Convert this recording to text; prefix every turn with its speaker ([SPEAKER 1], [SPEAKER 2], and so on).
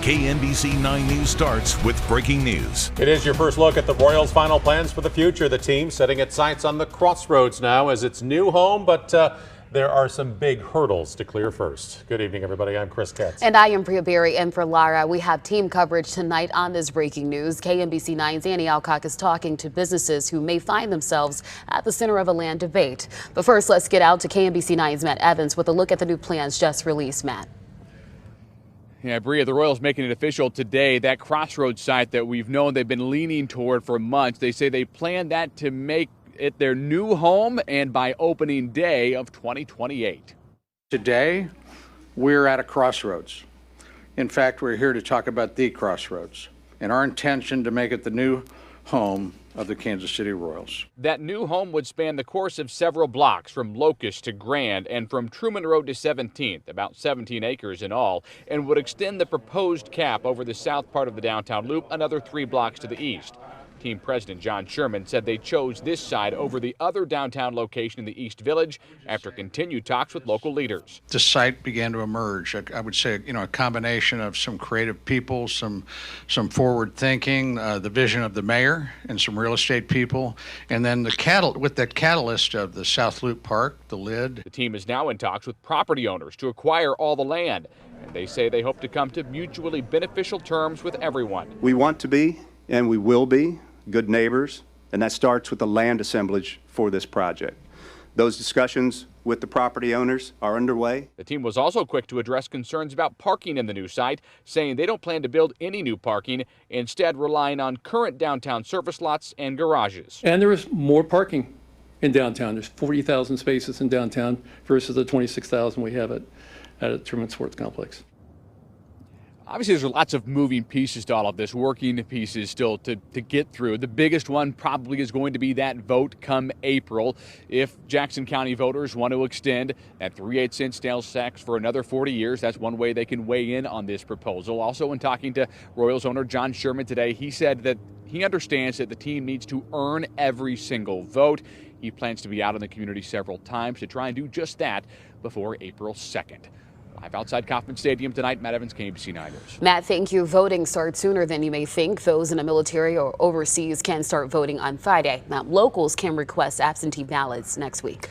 [SPEAKER 1] KNBC 9 News starts with breaking news.
[SPEAKER 2] It is your first look at the Royals' final plans for the future. The team setting its sights on the Crossroads now as its new home, but there are some big hurdles to clear first. Good evening, everybody. I'm Chris Katz.
[SPEAKER 3] And I am Priya Berry, and for Lara, we have team coverage tonight on this breaking news. KNBC 9's Annie Alcock is talking to businesses who may find themselves at the center of a land debate. But first, let's get out to KNBC 9's Matt Evans with a look at the new plans just released. Matt.
[SPEAKER 4] Yeah, Bria, the Royals making it official today. That Crossroads site that we've known they've been leaning toward for months. They say they plan that to make it their new home and by opening day of 2028.
[SPEAKER 5] Today, we're at a crossroads. In fact, we're here to talk about the Crossroads and our intention to make it the new home of the Kansas City Royals.
[SPEAKER 4] That new home would span the course of several blocks from Locust to Grand and from Truman Road to 17th, about 17 acres in all, and would extend the proposed cap over the south part of the downtown loop another 3 blocks to the east. Team president John Sherman said they chose this side over the other downtown location in the East Village after continued talks with local leaders.
[SPEAKER 5] The site began to emerge. I would say, a combination of some creative people, some forward thinking, the vision of the mayor and some real estate people, and then with that catalyst of the South Loop Park, the lid.
[SPEAKER 4] The team is now in talks with property owners to acquire all the land, and they say they hope to come to mutually beneficial terms with everyone.
[SPEAKER 6] We want to be, and we will be, good neighbors, and that starts with the land assemblage for this project. Those discussions with the property owners are underway.
[SPEAKER 4] The team was also quick to address concerns about parking in the new site, saying they don't plan to build any new parking, instead relying on current downtown service lots and garages.
[SPEAKER 7] And there is more parking in downtown. There's 40,000 spaces in downtown versus the 26,000 we have at Truman Sports Complex.
[SPEAKER 4] Obviously, there's lots of moving pieces to all of this, working pieces still to get through. The biggest one probably is going to be that vote come April. If Jackson County voters want to extend that 3/8 sales tax for another 40 years, that's one way they can weigh in on this proposal. Also, in talking to Royals owner John Sherman today, he said that he understands that the team needs to earn every single vote. He plans to be out in the community several times to try and do just that before April 2nd. Live outside Kauffman Stadium tonight, Matt Evans, KNBC 9 News.
[SPEAKER 3] Matt, thank you. Voting starts sooner than you may think. Those in the military or overseas can start voting on Friday. Now, locals can request absentee ballots next week.